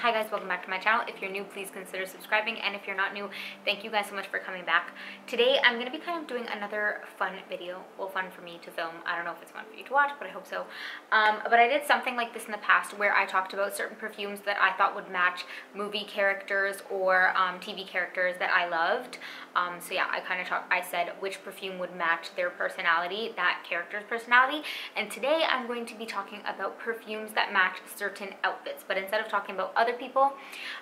Hi guys, welcome back to my channel. If you're new, please consider subscribing, and if you're not new, thank you guys so much for coming back. Today I'm going to be kind of doing another fun video. Well, fun for me to film. I don't know if it's fun for you to watch, but I hope so. But I did something like this in the past where I talked about certain perfumes that I thought would match movie characters or TV characters that I loved. So yeah, I said which perfume would match their personality, that character's personality. And today I'm going to be talking about perfumes that match certain outfits. But instead of talking about other people,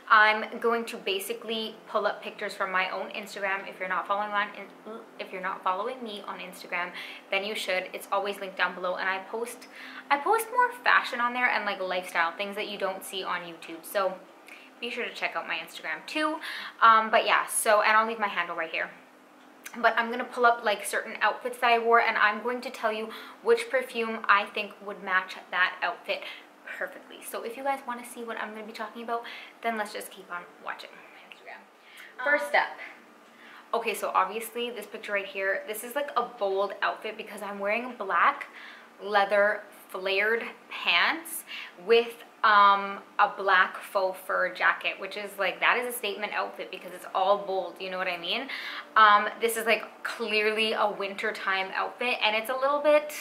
I'm going to basically pull up pictures from my own Instagram. If you're not following me on Instagram, then you should. It's always linked down below, and I post more fashion on there and like lifestyle things that you don't see on YouTube. So be sure to check out my Instagram too. But yeah, so, and I'll leave my handle right here. But I'm going to pull up like certain outfits that I wore, and I'm going to tell you which perfume I think would match that outfit perfectly. So if you guys want to see what I'm going to be talking about, then let's just keep on watching my Instagram. First up, okay, so obviously this picture right here, this is like a bold outfit because I'm wearing black leather flared pants with a black faux fur jacket, which is like, that is a statement outfit because it's all bold, you know what I mean? This is like clearly a wintertime outfit, and it's a little bit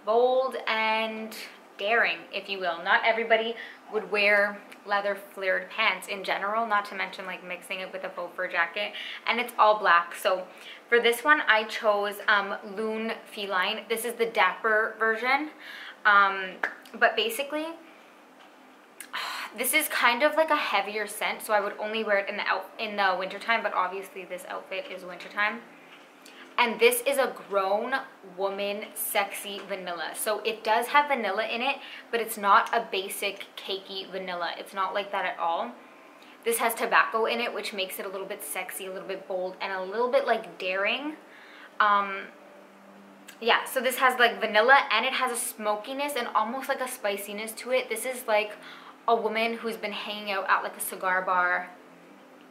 bold and daring, if you will. Not everybody would wear leather flared pants in general, not to mention like mixing it with a faux fur jacket, and it's all black. So for this one I chose Loon Feline. This is the dapper version, but basically this is kind of like a heavier scent, so I would only wear it in the wintertime, but obviously this outfit is wintertime. And this is a grown woman sexy vanilla. So it does have vanilla in it, but it's not a basic cakey vanilla. It's not like that at all. This has tobacco in it, which makes it a little bit sexy, a little bit bold, and a little bit like daring. Yeah, so this has like vanilla, and it has a smokiness and almost like a spiciness to it. This is like a woman who's been hanging out at like a cigar bar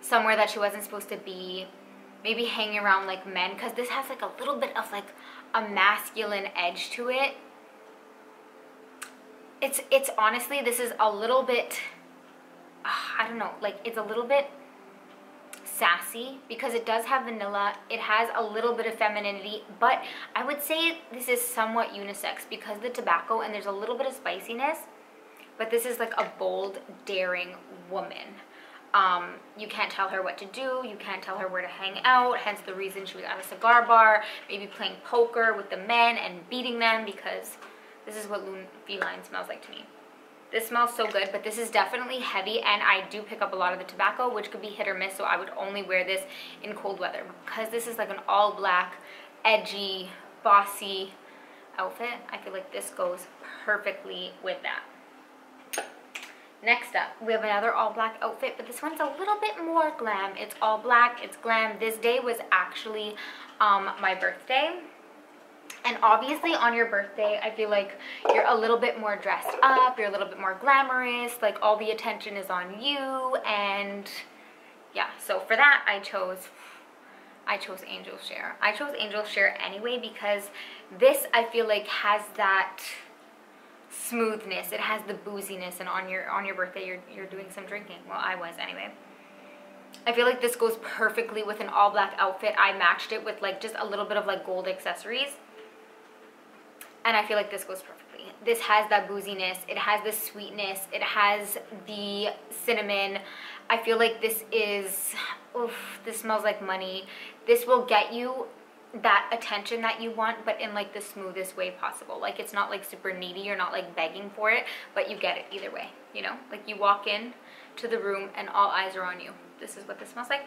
somewhere that she wasn't supposed to be, maybe hanging around like men, because this has like a little bit of like a masculine edge to it. It's honestly, this is a little bit, I don't know, like it's a little bit sassy because it does have vanilla. It has a little bit of femininity, but I would say this is somewhat unisex because of the tobacco, and there's a little bit of spiciness, but this is like a bold, daring woman. You can't tell her what to do, you can't tell her where to hang out, hence the reason she was at a cigar bar, maybe playing poker with the men and beating them, because this is what Loon Feline smells like to me. This smells so good, but this is definitely heavy, and I do pick up a lot of the tobacco, which could be hit or miss, so I would only wear this in cold weather. Because this is like an all black, edgy, bossy outfit, I feel like this goes perfectly with that. Next up, we have another all black outfit, but this one's a little bit more glam. It's all black, it's glam. This day was actually my birthday. And obviously on your birthday, I feel like you're a little bit more dressed up, you're a little bit more glamorous, like all the attention is on you, and yeah, so for that I chose Angel Share. I chose Angel Share anyway because this, I feel like, has that smoothness, it has the booziness, and on your birthday you're doing some drinking. Well, I was anyway. I feel like this goes perfectly with an all black outfit. I matched it with like just a little bit of like gold accessories, and I feel like this goes perfectly. This has that booziness, it has the sweetness, it has the cinnamon. I feel like this is, oof, this smells like money. This will get you that attention that you want, but in like the smoothest way possible. Like it's not like super needy, you're not like begging for it, but you get it either way, you know? Like you walk in to the room and all eyes are on you. This is what this smells like.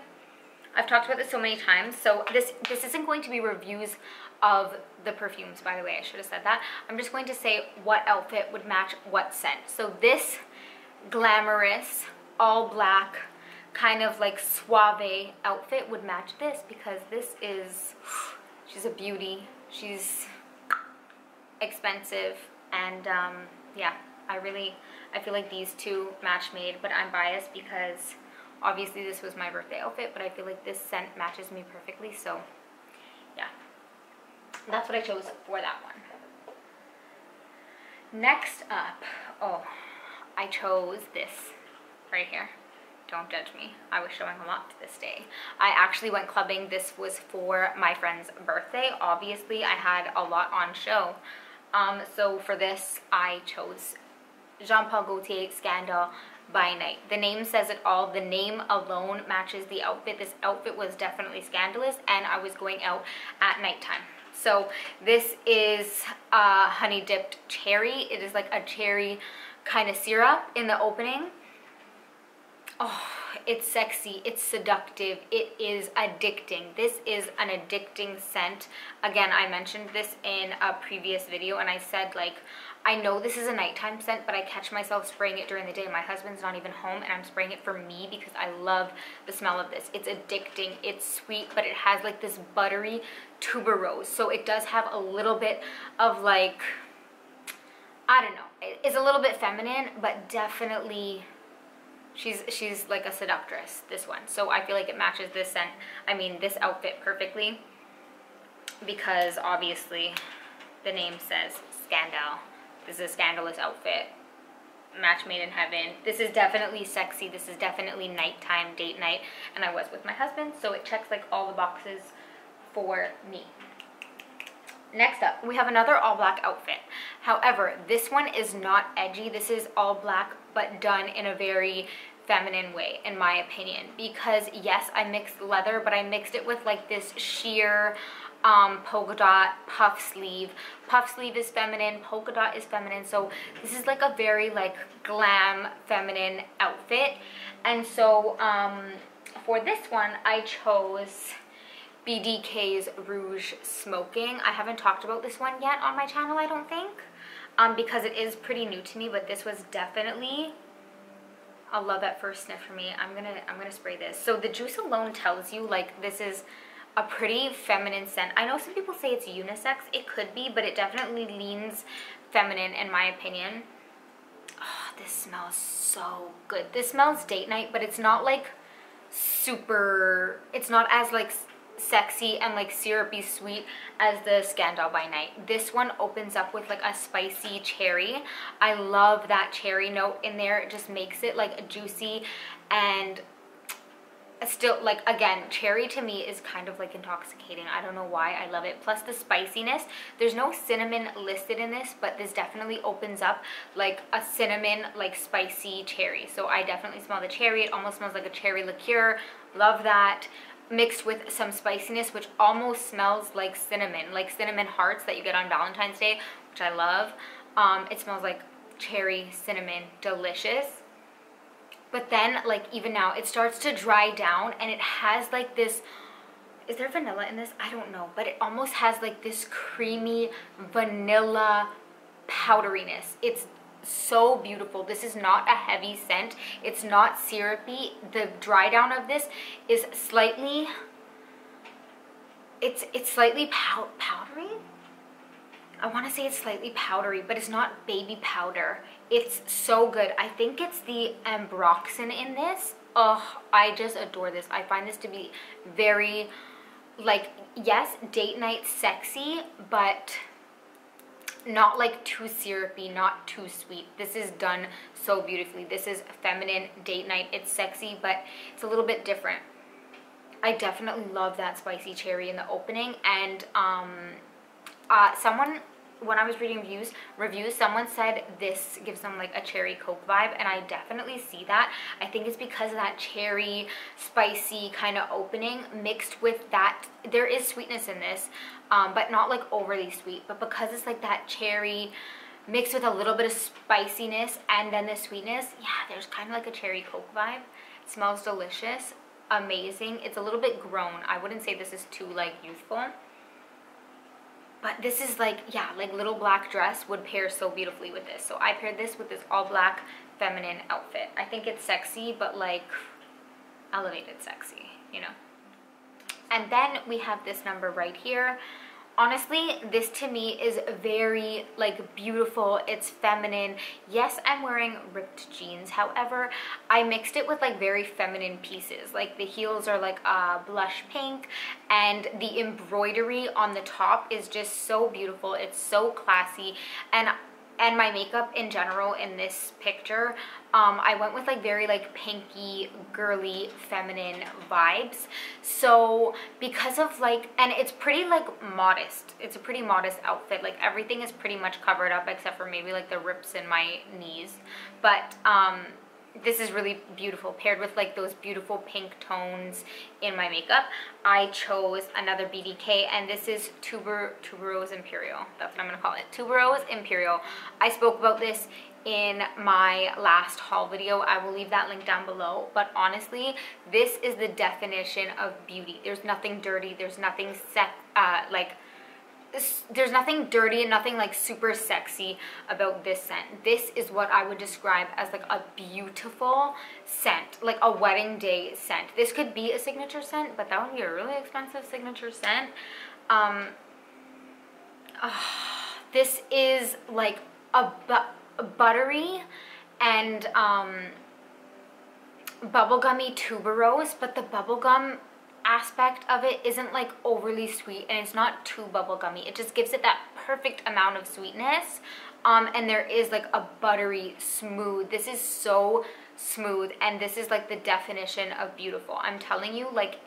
I've talked about this so many times, so this isn't going to be reviews of the perfumes, by the way, I should have said that. I'm just going to say what outfit would match what scent. So this glamorous, all black, kind of like suave outfit would match this, because this is, she's a beauty, she's expensive, and yeah, I feel like these two match made, but I'm biased because obviously this was my birthday outfit, but I feel like this scent matches me perfectly, so yeah, that's what I chose for that one. Next up, oh, I chose this right here. Don't judge me. I was showing a lot this day. I actually went clubbing. This was for my friend's birthday. Obviously, I had a lot on show. So for this, I chose Jean Paul Gaultier Scandal by Night. The name says it all. The name alone matches the outfit. This outfit was definitely scandalous, and I was going out at nighttime. So this is honey dipped cherry. It is like a cherry kind of syrup in the opening. Oh, it's sexy, it's seductive, it is addicting. This is an addicting scent. Again, I mentioned this in a previous video, and I said, like, I know this is a nighttime scent, but I catch myself spraying it during the day. My husband's not even home, and I'm spraying it for me because I love the smell of this. It's addicting, it's sweet, but it has like this buttery tuberose. So it does have a little bit of like, I don't know, it's a little bit feminine, but definitely she's like a seductress, this one. So I feel like it matches this scent, I mean this outfit perfectly, because obviously the name says Scandal. This is a scandalous outfit, match made in heaven. This is definitely sexy. This is definitely nighttime, date night, and I was with my husband, so it checks like all the boxes for me. Next up, we have another all black outfit. However, this one is not edgy. This is all black, but done in a very feminine way, in my opinion. Because yes, I mixed leather, but I mixed it with like this sheer polka dot puff sleeve. Puff sleeve is feminine, polka dot is feminine. So this is like a very like glam feminine outfit. And so for this one, I chose BDK's Rouge Smoking. I haven't talked about this one yet on my channel, I don't think, because it is pretty new to me, but this was definitely a love at first sniff for me. I'm gonna spray this. So the juice alone tells you like this is a pretty feminine scent. I know some people say it's unisex. It could be, but it definitely leans feminine in my opinion. Oh, this smells so good. This smells date night, but it's not like super, it's not as like sexy and like syrupy sweet as the Scandal by Night. This one opens up with like a spicy cherry. I love that cherry note in there. It just makes it like juicy, and still, like, again, cherry to me is kind of like intoxicating. I don't know why, I love it. Plus the spiciness, there's no cinnamon listed in this, but this definitely opens up like a cinnamon, like spicy cherry. So I definitely smell the cherry. It almost smells like a cherry liqueur. Love that, mixed with some spiciness, which almost smells like cinnamon hearts that you get on Valentine's Day, which I love. It smells like cherry, cinnamon, delicious. But then, like, even now, it starts to dry down, and it has like this, is there vanilla in this? I don't know, but it almost has like this creamy vanilla powderiness. It's so beautiful. This is not a heavy scent. It's not syrupy. The dry down of this is slightly, it's slightly powdery. I want to say it's slightly powdery, but it's not baby powder. It's so good. I think it's the ambroxan in this. Oh, I just adore this. I find this to be very, like, yes, date night sexy, but not like too syrupy, not too sweet. This is done so beautifully. This is feminine date night. It's sexy, but it's a little bit different. I definitely love that spicy cherry in the opening, and someone, when I was reading reviews, someone said this gives them like a cherry Coke vibe, and I definitely see that. I think it's because of that cherry, spicy kind of opening mixed with that. There is sweetness in this, but not like overly sweet, but because it's like that cherry mixed with a little bit of spiciness and then the sweetness, yeah, there's kind of like a cherry Coke vibe. It smells delicious, amazing. It's a little bit grown. I wouldn't say this is too like youthful. But this is like, yeah, like little black dress would pair so beautifully with this. So I paired this with this all black feminine outfit. I think it's sexy, but like elevated sexy, you know. And then we have this number right here. Honestly, this to me is very like beautiful. It's feminine. Yes, I'm wearing ripped jeans. However, I mixed it with like very feminine pieces. Like the heels are like blush pink, and the embroidery on the top is just so beautiful. It's so classy, and and my makeup in general in this picture, I went with like very like pinky, girly, feminine vibes. So because of like, and it's pretty like modest. It's a pretty modest outfit. Like everything is pretty much covered up except for maybe like the rips in my knees. But this is really beautiful, paired with like those beautiful pink tones in my makeup. I chose another BDK, and this is Tuberose Imperial. That's what I'm gonna call it, Tuberose Imperial. I spoke about this in my last haul video. I will leave that link down below. But honestly, this is the definition of beauty. There's nothing dirty. There's nothing there's nothing dirty and nothing like super sexy about this scent. This is what I would describe as like a beautiful scent, like a wedding day scent. This could be a signature scent, but that would be a really expensive signature scent. This is like a buttery and bubblegummy tuberose, but the bubblegum aspect of it isn't like overly sweet, and it's not too bubblegummy. It just gives it that perfect amount of sweetness, and there is like a buttery smooth. This is so smooth, and this is like the definition of beautiful. I'm telling you, like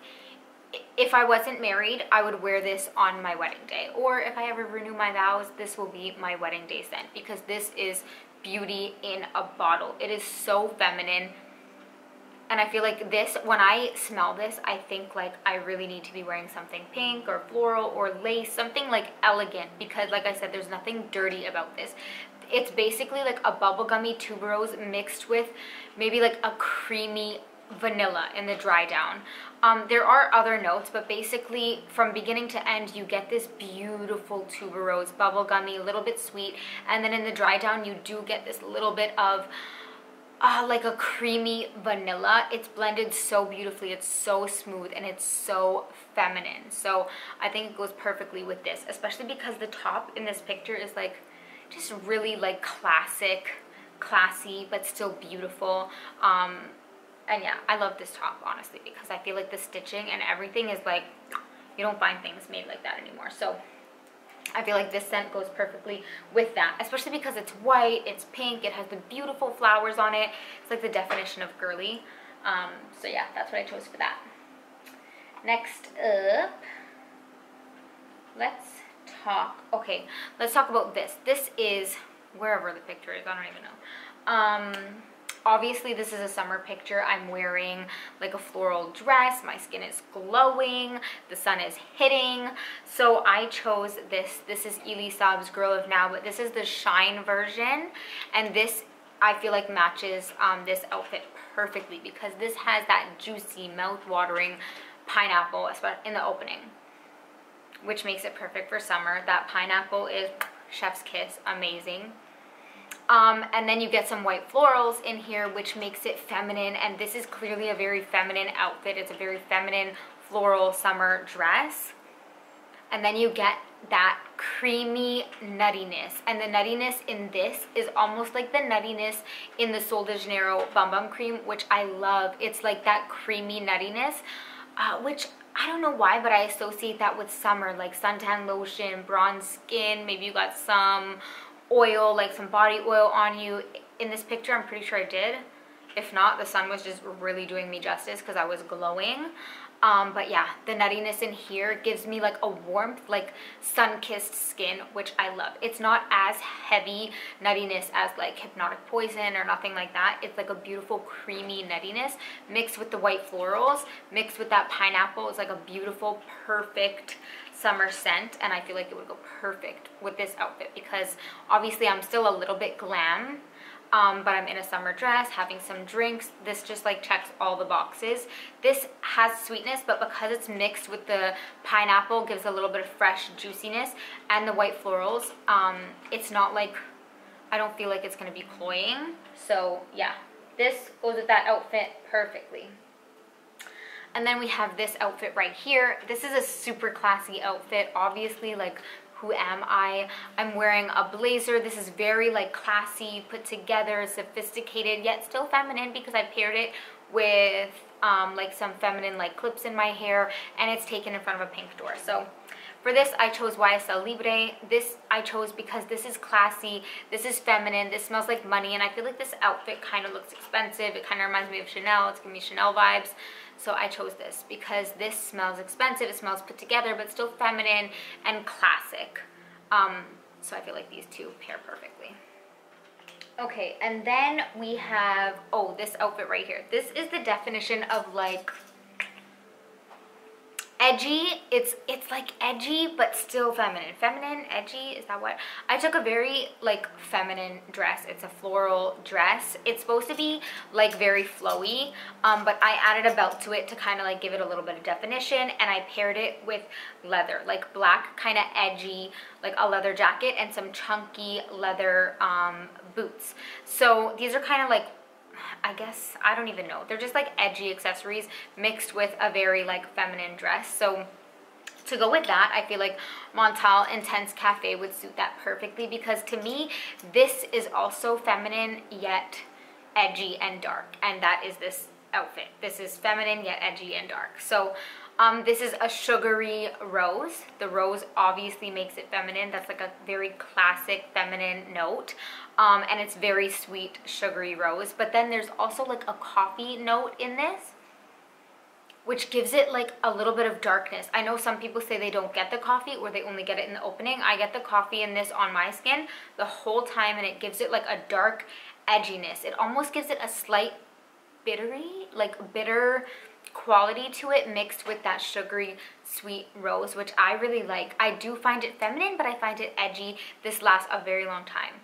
if I wasn't married, I would wear this on my wedding day, or if I ever renew my vows, this will be my wedding day scent, because this is beauty in a bottle. It is so feminine. And I feel like this, when I smell this, I think like I really need to be wearing something pink or floral or lace, something like elegant, because like I said, there's nothing dirty about this. It's basically like a bubblegummy tuberose mixed with maybe like a creamy vanilla in the dry down. There are other notes, but basically from beginning to end, you get this beautiful tuberose, bubblegummy, a little bit sweet, and then in the dry down, you do get this little bit of like a creamy vanilla. It's blended so beautifully. It's so smooth, and it's so feminine. So I think it goes perfectly with this, especially because the top in this picture is like just really like classy, but still beautiful. And yeah, I love this top, honestly, because I feel like the stitching and everything is like, you don't find things made like that anymore. So I feel like this scent goes perfectly with that, especially because it's white, it's pink, it has the beautiful flowers on it. It's like the definition of girly. So yeah, that's what I chose for that. Next up, let's talk about this. This is, wherever the picture is, I don't even know. Obviously, this is a summer picture. I'm wearing like a floral dress. My skin is glowing. The sun is hitting. So I chose this. This is Ysl Libre's Girl of Now, but this is the shine version. And this, I feel like, matches this outfit perfectly, because this has that juicy, mouth-watering pineapple in the opening, which makes it perfect for summer. That pineapple is chef's kiss, amazing. And then you get some white florals in here, which makes it feminine, and this is clearly a very feminine outfit. It's a very feminine floral summer dress. And then you get that creamy nuttiness, and the nuttiness in this is almost like the nuttiness in the Sol de Janeiro Bum Bum Cream, which I love. It's like that creamy nuttiness, which I don't know why, but I associate that with summer, like suntan lotion, bronze skin, maybe you got some oil, like some body oil on you. In this picture, I'm pretty sure I did. If not, the sun was just really doing me justice because I was glowing. But yeah, the nuttiness in here gives me like a warmth, like sun-kissed skin, which I love. It's not as heavy nuttiness as like Hypnotic Poison or nothing like that. It's like a beautiful creamy nuttiness mixed with the white florals, mixed with that pineapple. It's like a beautiful, perfect summer scent, and I feel like it would go perfect with this outfit because obviously I'm still a little bit glam, but I'm in a summer dress having some drinks. This just like checks all the boxes. This has sweetness, but because it's mixed with the pineapple, gives a little bit of fresh juiciness, and the white florals, it's not like, I don't feel like it's going to be cloying. So yeah, this goes with that outfit perfectly. And then we have this outfit right here. This is a super classy outfit. Obviously, like, who am I? I'm wearing a blazer. This is very like classy, put together, sophisticated, yet still feminine because I paired it with like some feminine like clips in my hair, and it's taken in front of a pink door. So For this, I chose Ysl Libre. This I chose because this is classy, this is feminine, this smells like money, and I feel like this outfit kind of looks expensive. It kind of reminds me of Chanel. It's giving me Chanel vibes. So I chose this because this smells expensive, it smells put together, but still feminine and classic. So I feel like these two pair perfectly. Okay, and then we have, oh, this outfit right here. This is the definition of like edgy. It's like edgy but still feminine. Feminine, edgy, is that what? I took a very like feminine dress. It's a floral dress. It's supposed to be like very flowy, but I added a belt to it to kind of like give it a little bit of definition, and I paired it with leather, like black kind of edgy, like a leather jacket and some chunky leather boots. So these are kind of like, I guess, I don't even know. They're just like edgy accessories mixed with a very like feminine dress. So to go with that, I feel like Montal Intense Cafe would suit that perfectly, because to me, this is also feminine yet edgy and dark. And that is this outfit. This is feminine yet edgy and dark. So this is a sugary rose. The rose obviously makes it feminine. That's like a very classic feminine note. And it's very sweet, sugary rose. But then there's also like a coffee note in this, which gives it like a little bit of darkness. I know some people say they don't get the coffee or they only get it in the opening. I get the coffee in this on my skin the whole time, and it gives it like a dark edginess. It almost gives it a slight bitter quality to it, mixed with that sugary sweet rose, which I really like. I do find it feminine, but I find it edgy. This lasts a very long time.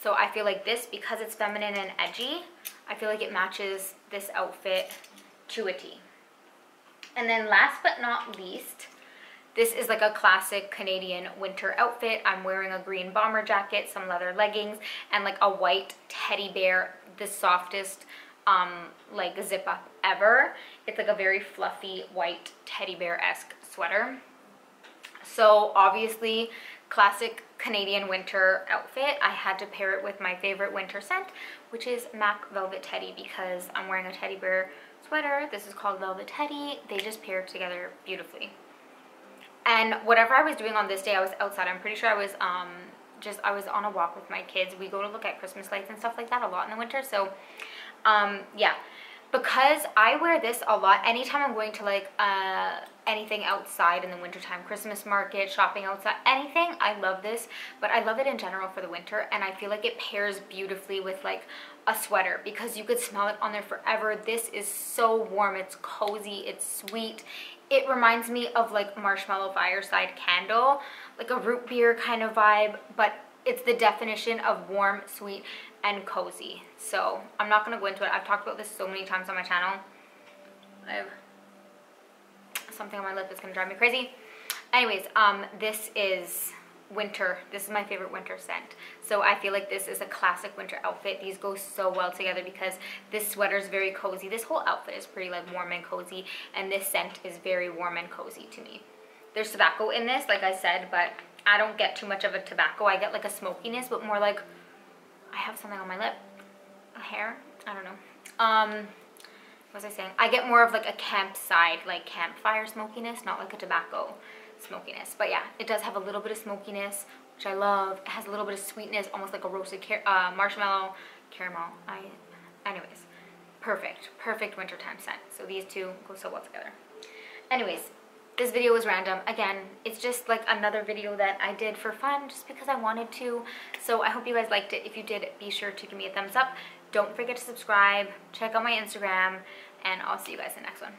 So I feel like this, because it's feminine and edgy, I feel like it matches this outfit to a T. And then last but not least, this is like a classic Canadian winter outfit. I'm wearing a green bomber jacket, some leather leggings, and like a white teddy bear, the softest like zip up ever. It's like a very fluffy white teddy bear-esque sweater. So obviously classic Canadian winter outfit. I had to pair it with my favorite winter scent, which is MAC Velvet Teddy, because I'm wearing a teddy bear sweater. This is called Velvet Teddy. They just pair together beautifully. And whatever I was doing on this day, I was outside. I'm pretty sure I was I was on a walk with my kids. We go to look at Christmas lights and stuff like that a lot in the winter. So yeah, because I wear this a lot anytime I'm going to like anything outside in the wintertime, Christmas market, shopping outside, anything. I love this, but I love it in general for the winter, and I feel like it pairs beautifully with like a sweater, because you could smell it on there forever. This is so warm, it's cozy, it's sweet. It reminds me of like Marshmallow Fireside Candle, like a root beer kind of vibe, but it's the definition of warm, sweet, and cozy. So I'm not going to go into it. I've talked about this so many times on my channel. I have something on my lip that's going to drive me crazy. Anyways, this is winter. This is my favorite winter scent. So I feel like this is a classic winter outfit. These go so well together because this sweater is very cozy. This whole outfit is pretty like warm and cozy, and this scent is very warm and cozy to me. There's tobacco in this, like I said, but I don't get too much of a tobacco. I get like a smokiness, but more like I have something on my lip, a hair, I don't know. What was I saying? I get more of like a campside, like campfire smokiness, not like a tobacco smokiness. But yeah, it does have a little bit of smokiness, which I love. It has a little bit of sweetness, almost like a roasted marshmallow, caramel. Anyways, perfect wintertime scent. So these two go so well together. Anyways, this video was random. Again, it's just like another video that I did for fun, just because I wanted to. So I hope you guys liked it. If you did, be sure to give me a thumbs up. Don't forget to subscribe, check out my Instagram, and I'll see you guys in the next one.